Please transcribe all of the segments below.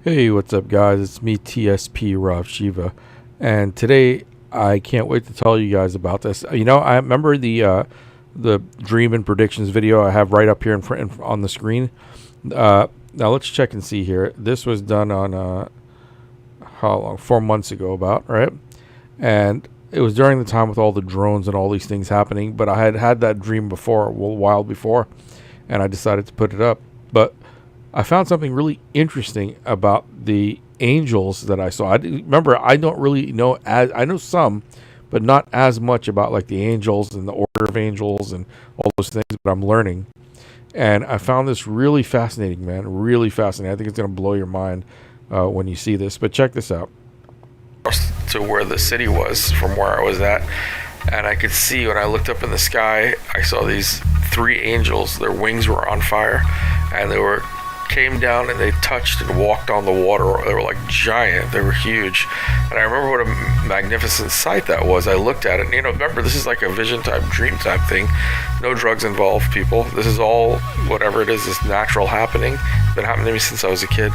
Hey, what's up, guys? It's me, TSPRavshiva, and today I can't wait to tell you guys about this. I remember the dream and predictions video I have right up here in front on the screen. Now let's check and see here. This was done on how long? 4 months ago, about right, and it was during the time with all the drones and all these things happening. But I had that dream before, a while before, and I decided to put it up, but I found something really interesting about the angels that I saw. Remember, I don't really know, I know some, but not as much about like the angels and the order of angels and all those things, but I'm learning. And I found this really fascinating, man. Really fascinating. I think it's going to blow your mind when you see this. But check this out. To where the city was from where I was at. And I could see when I looked up in the sky, I saw these 3 angels. Their wings were on fire. And they came down and they touched and walked on the water. They were like giant. They were huge. And I remember what a magnificent sight that was. I looked at it, and remember, this is like a vision type, dream type thing. No drugs involved, people. This is all, whatever it is natural happening. It's been happening to me since I was a kid.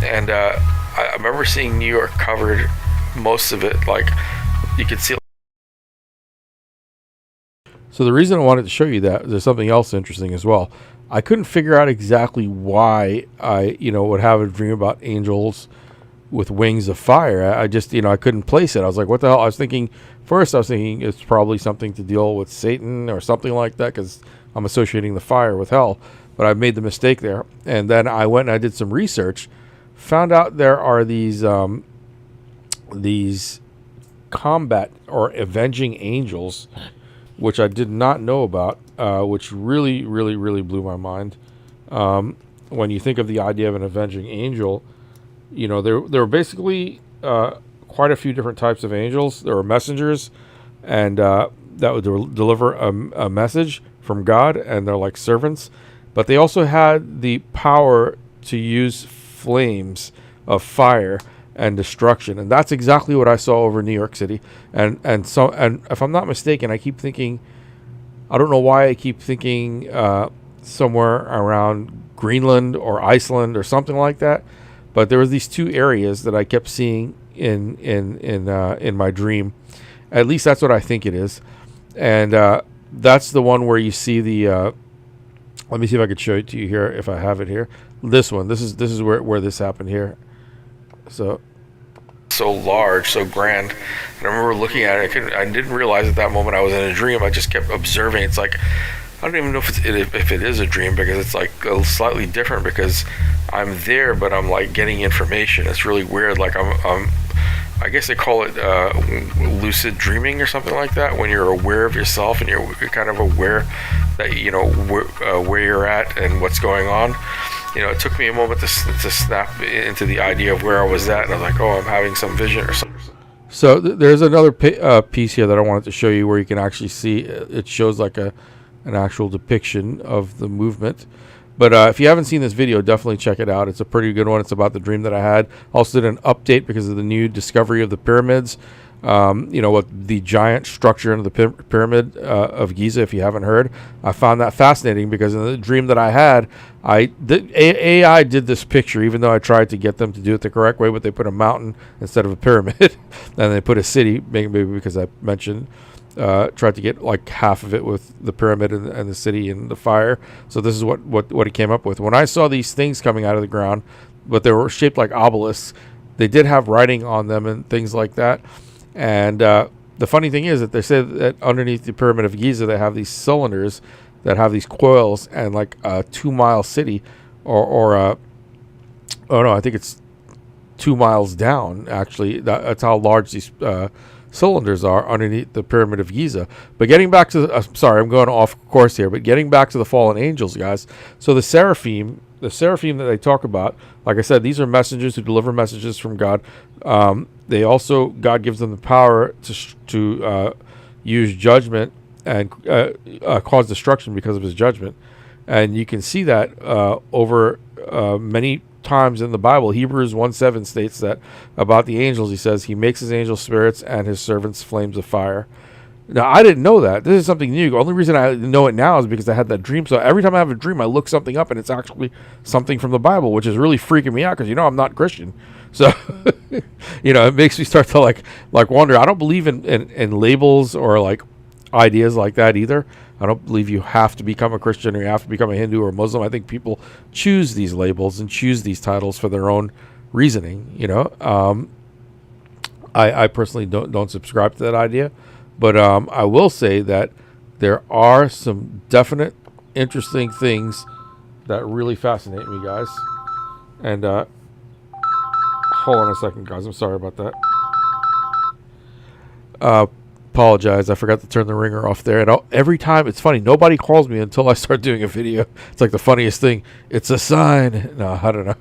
And I remember seeing New York covered, most of it, like you could see. So the reason I wanted to show you that, there's something else interesting as well. I couldn't figure out exactly why I, would have a dream about angels with wings of fire. I just, I couldn't place it. I was like, what the hell? I was thinking it's probably something to deal with Satan or something like that, because I'm associating the fire with hell. But I made the mistake there. And then I went and I did some research, found out there are these combat or avenging angels, which I did not know about, which really, really, really blew my mind. When you think of the idea of an avenging angel, there were basically quite a few different types of angels. There were messengers, and that would deliver a message from God, and they're like servants. But they also had the power to use flames of fire and destruction, and that's exactly what I saw over New York City. And if I'm not mistaken, I keep thinking, I don't know why I keep thinking somewhere around Greenland or Iceland or something like that, but there was these 2 areas that I kept seeing in my dream. At least that's what I think it is, and that's the one where you see the. Let me see if I could show it to you here if I have it here. This one. This is where this happened here. So large, so grand. And I remember looking at it. I didn't realize at that moment I was in a dream. I just kept observing. It's like, I don't even know if it is a dream, because it's like slightly different, because I'm there, but I'm like getting information. It's really weird. Like I guess they call it lucid dreaming or something like that, when you're aware of yourself and you're kind of aware that where you're at and what's going on. It took me a moment to snap into the idea of where I was at, and I was like, oh, I'm having some vision or something. So there's another piece here that I wanted to show you, where you can actually see it shows like an actual depiction of the movement. But if you haven't seen this video, definitely check it out. It's a pretty good one. It's about the dream that I had. Also did an update because of the new discovery of the pyramids. With the giant structure in the pyramid of Giza. If you haven't heard, I found that fascinating, because in the dream that I had, AI did this picture, even though I tried to get them to do it the correct way, but they put a mountain instead of a pyramid, and they put a city, maybe because I mentioned, tried to get like half of it with the pyramid and the city and the fire. So this is what it came up with. When I saw these things coming out of the ground, but they were shaped like obelisks, they did have writing on them and things like that. And the funny thing is that they said that underneath the pyramid of Giza, they have these cylinders that have these coils, and like a 2-mile city, I think it's 2 miles down. Actually, that's how large these cylinders are underneath the pyramid of Giza. But getting back to sorry, I'm going off course here, but getting back to the fallen angels, guys. So the seraphim that they talk about, like I said, these are messengers who deliver messages from God. They also, God gives them the power to use judgment and cause destruction because of his judgment. And you can see that over many times in the Bible. Hebrews 1:7 states that about the angels. He says he makes his angel spirits and his servants flames of fire. Now, I didn't know that. This is something new. The only reason I know it now is because I had that dream. So every time I have a dream, I look something up, and it's actually something from the Bible, which is really freaking me out because, I'm not Christian. So, it makes me start to like wonder. I don't believe in labels or like ideas like that either. I don't believe you have to become a Christian or you have to become a Hindu or a Muslim. I think people choose these labels and choose these titles for their own reasoning. I personally don't subscribe to that idea, but I will say that there are some definite interesting things that really fascinate me, guys. And hold on a second, guys. I'm sorry about that. Apologize. I forgot to turn the ringer off there. And every time, it's funny. Nobody calls me until I start doing a video. It's like the funniest thing. It's a sign. No, I don't know.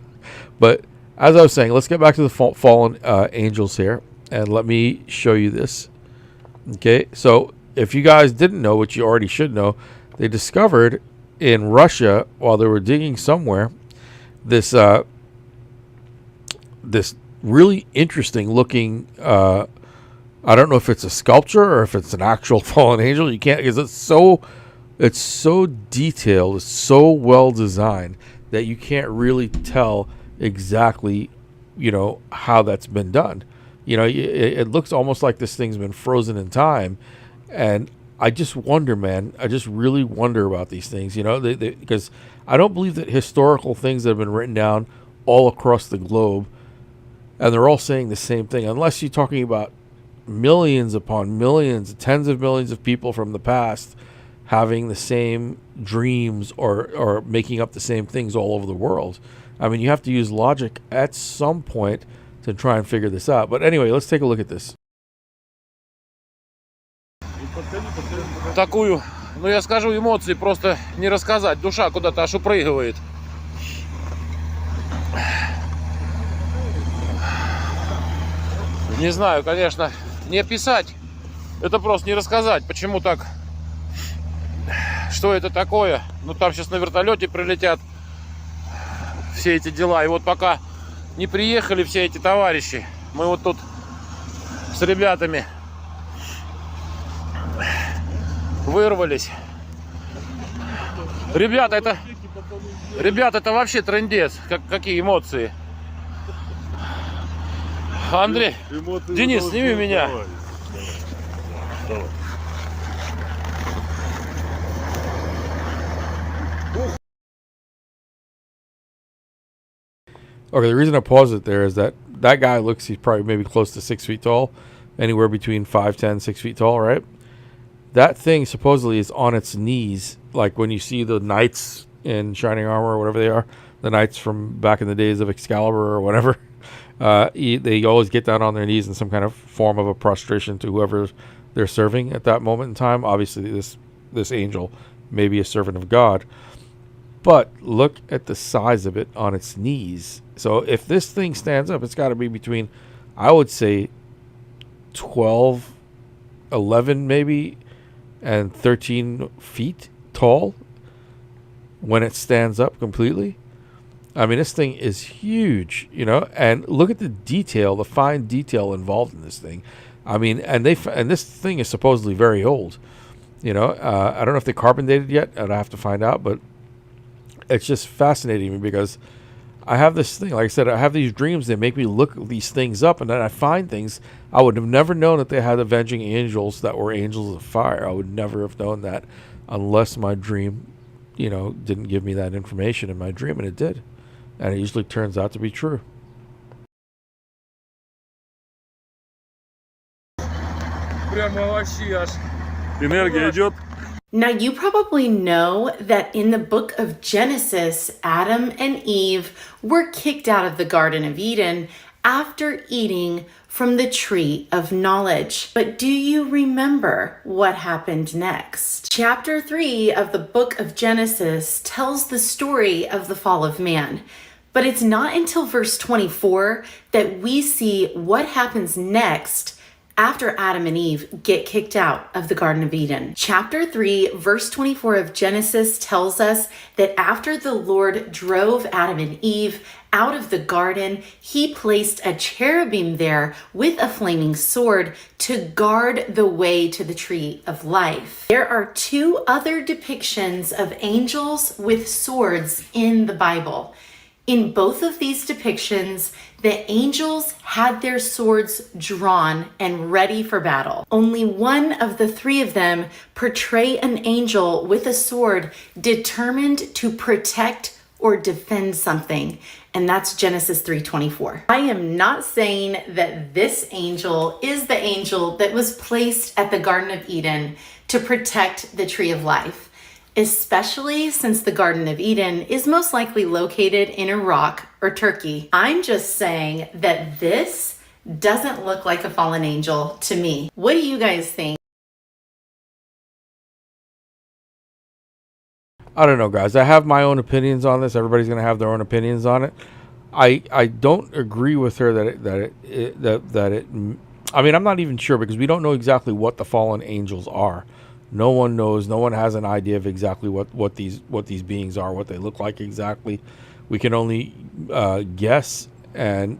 But as I was saying, let's get back to the fallen angels here. And let me show you this. Okay. So if you guys didn't know, which you already should know, they discovered in Russia, while they were digging somewhere, this really interesting looking, I don't know if it's a sculpture or if it's an actual fallen angel. You can't, because it's so detailed, it's so well designed that you can't really tell exactly, how that's been done. It looks almost like this thing's been frozen in time, and I just wonder, man. I just really wonder about these things, because I don't believe that historical things that have been written down all across the globe, and they're all saying the same thing, unless you're talking about millions upon millions, tens of millions of people from the past having the same dreams or making up the same things all over the world. I mean, you have to use logic at some point to try and figure this out. But anyway, let's take a look at this. Такую, я скажу, эмоции просто не рассказать. Душа куда-то аж упрыгивает. Не знаю, конечно, не описать. Это просто не рассказать, почему так. Что это такое? Там сейчас на вертолете прилетят все эти дела. И вот пока не приехали все эти товарищи, мы вот тут с ребятами вырвались. Ребята, это вообще трындец. Какие эмоции. Андрей, Денис, сними меня. Давай. Okay, the reason I pause it there is that guy looks, he's probably maybe close to 6 feet tall, anywhere between 5'10", 6 feet tall, right? That thing supposedly is on its knees, like when you see the knights in Shining Armor or whatever they are, the knights from back in the days of Excalibur or whatever. They always get down on their knees in some kind of form of a prostration to whoever they're serving at that moment in time. Obviously, this angel may be a servant of God. But look at the size of it on its knees. So if this thing stands up, it's got to be between, I would say, 12, 11 maybe, and 13 feet tall when it stands up completely. I mean, this thing is huge, and look at the detail, the fine detail involved in this thing. I mean, and this thing is supposedly very old. I don't know if they carbon dated yet. I'd have to find out, but it's just fascinating me because I have this thing, like I said, I have these dreams that make me look these things up, and then I find things I would have never known that they had avenging angels that were angels of fire. I would never have known that unless my dream, didn't give me that information in my dream, and it did. And it usually turns out to be true. Энергия идет. Now, you probably know that in the book of Genesis, Adam and Eve were kicked out of the Garden of Eden after eating from the tree of knowledge. But do you remember what happened next? Chapter 3 of the book of Genesis tells the story of the fall of man. But it's not until verse 24 that we see what happens next after Adam and Eve get kicked out of the Garden of Eden. Chapter 3, verse 24 of Genesis tells us that after the Lord drove Adam and Eve out of the garden, he placed a cherubim there with a flaming sword to guard the way to the tree of life. There are 2 other depictions of angels with swords in the Bible. In both of these depictions, the angels had their swords drawn and ready for battle. Only one of the 3 of them portray an angel with a sword determined to protect or defend something, and that's Genesis 3:24. I am not saying that this angel is the angel that was placed at the Garden of Eden to protect the tree of life, especially since the Garden of Eden is most likely located in Iraq or Turkey. I'm just saying that this doesn't look like a fallen angel to me. What do you guys think? I don't know, guys. I have my own opinions on this. Everybody's going to have their own opinions on it. I don't agree with her that it. I mean, I'm not even sure because we don't know exactly what the fallen angels are. No one knows. No one has an idea of exactly what these beings are, what they look like exactly. We can only guess, and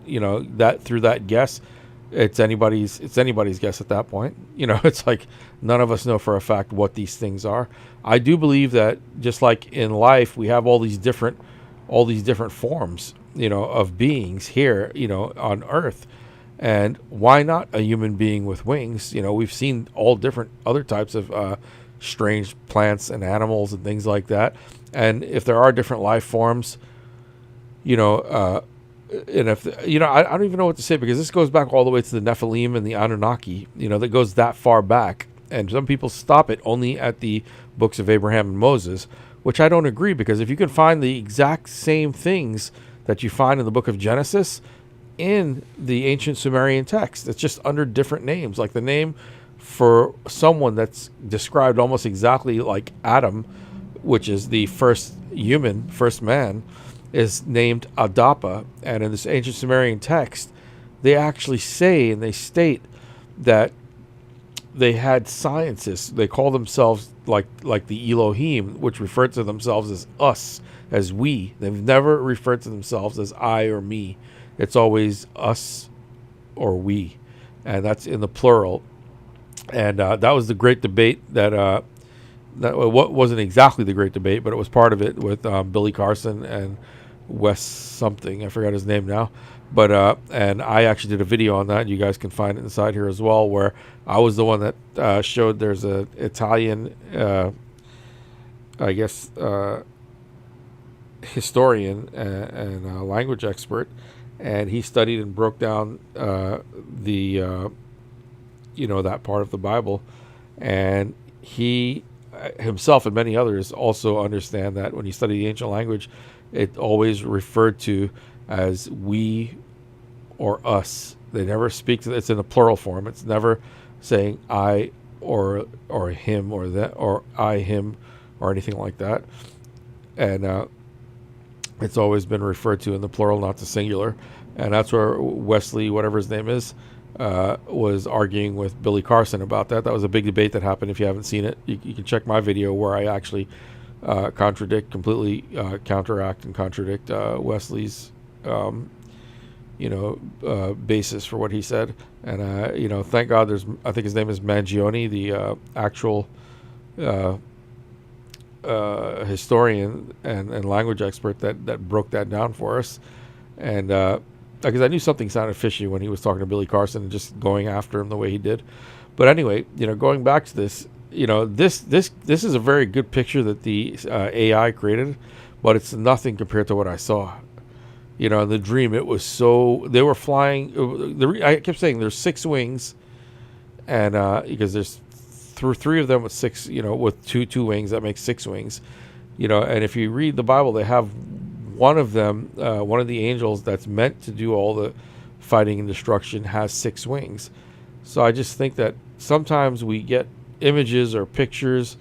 that through that guess, it's anybody's guess at that point. It's like none of us know for a fact what these things are. I do believe that just like in life, we have all these different forms, of beings here, on Earth. And why not a human being with wings? We've seen all different other types of strange plants and animals and things like that. And if there are different life forms, and if I don't even know what to say because this goes back all the way to the Nephilim and the Anunnaki. That goes that far back. And some people stop it only at the books of Abraham and Moses, which I don't agree because if you can find the exact same things that you find in the book of Genesis in the ancient Sumerian text, it's just under different names. Like the name for someone that's described almost exactly like Adam, which is the first human, first man, is named Adapa. And in this ancient Sumerian text, they actually say and they state that they had scientists. They call themselves like the Elohim, which refer to themselves as us, as we. They've never referred to themselves as I or me. It's always us or we, and that's in the plural. And that was the great debate that what wasn't exactly the great debate, but it was part of it with Billy Carson and Wes something. I forgot his name now. But and I actually did a video on that. You guys can find it inside here as well, where I was the one that showed there's a Italian, historian and language expert, and he studied and broke down that part of the Bible, and he himself and many others also understand that when you study the ancient language, it always referred to as we or us. They never speak to it's in a plural form. It's never saying I or him or that or I him or anything like that. And it's always been referred to in the plural, not the singular. And that's where Wesley, whatever his name is, was arguing with Billy Carson about that. That was a big debate that happened. If you haven't seen it, you can check my video where I actually completely counteract and contradict Wesley's basis for what he said. And thank God I think his name is Mangione, the actual historian and language expert that broke that down for us. And because I knew something sounded fishy when he was talking to Billy Carson and just going after him the way he did. But anyway, going back to this, this is a very good picture that the AI created, but it's nothing compared to what I saw. In the dream, it was they were flying. I kept saying there's 6 wings, and because there's 3 of them with 6, with two wings, that makes 6 wings. And if you read the Bible, they have one of them, one of the angels that's meant to do all the fighting and destruction has 6 wings. So I just think that sometimes we get images or pictures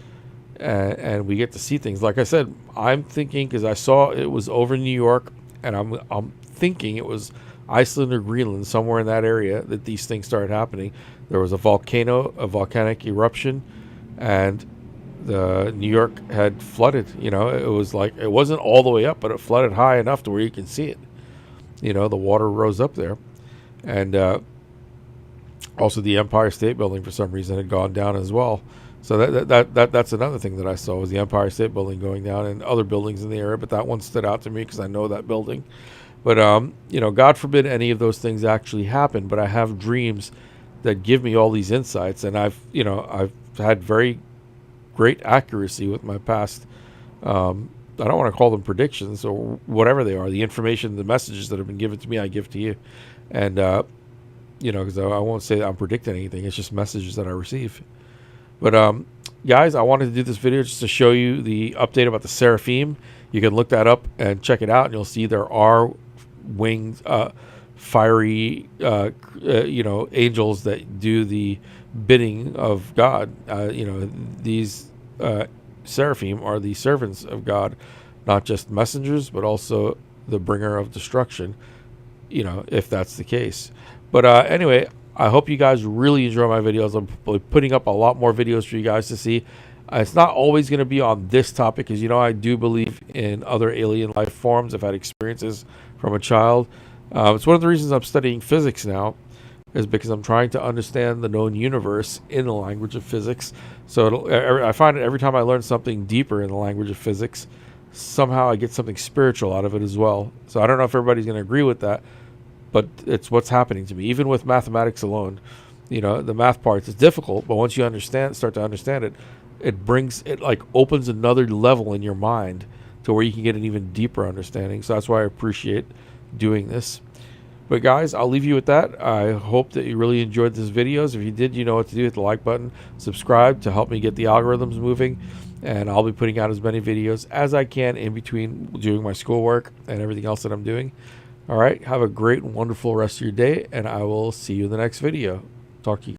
and we get to see things. Like I said, I'm thinking, because I saw it was over New York, and I'm thinking it was Iceland or Greenland, somewhere in that area, that these things started happening. There was a volcanic eruption, and the New York had flooded. You know, it was like, it wasn't all the way up, but it flooded high enough to where you can see it. You know, the water rose up there. And also the Empire State Building, for some reason, had gone down as well. So that's another thing that I saw, was the Empire State Building going down, and other buildings in the area. But that one stood out to me because I know that building. But you know, God forbid any of those things actually happen. But I have dreams that give me all these insights, and I've had very great accuracy with my past. I don't want to call them predictions or whatever they are. The information, the messages that have been given to me, I give to you. And you know, because I won't say that I'm predicting anything. It's just messages that I receive. But guys, I wanted to do this video just to show you the update about the Seraphim. You can look that up and check it out, and you'll see there are winged, fiery, you know, angels that do the bidding of God. You know, these Seraphim are the servants of God, not just messengers, but also the bringer of destruction, you know, if that's the case. But anyway, I hope you guys really enjoy my videos. I'm putting up a lot more videos for you guys to see. It's not always going to be on this topic, because, you know, I do believe in other alien life forms. I've had experiences from a child. It's one of the reasons I'm studying physics now, is because I'm trying to understand the known universe in the language of physics. So I find that every time I learn something deeper in the language of physics, somehow I get something spiritual out of it as well. So I don't know if everybody's going to agree with that, but it's what's happening to me. Even with mathematics alone, you know, the math parts is difficult, but once you start to understand it, it like opens another level in your mind to where you can get an even deeper understanding. So that's why I appreciate doing this. But guys, I'll leave you with that. I hope that you really enjoyed this videos. If you did, you know what to do. Hit the like button, subscribe to help me get the algorithms moving, and I'll be putting out as many videos as I can in between doing my schoolwork and everything else that I'm doing. All right, have a great and wonderful rest of your day, and I will see you in the next video. Talk to you.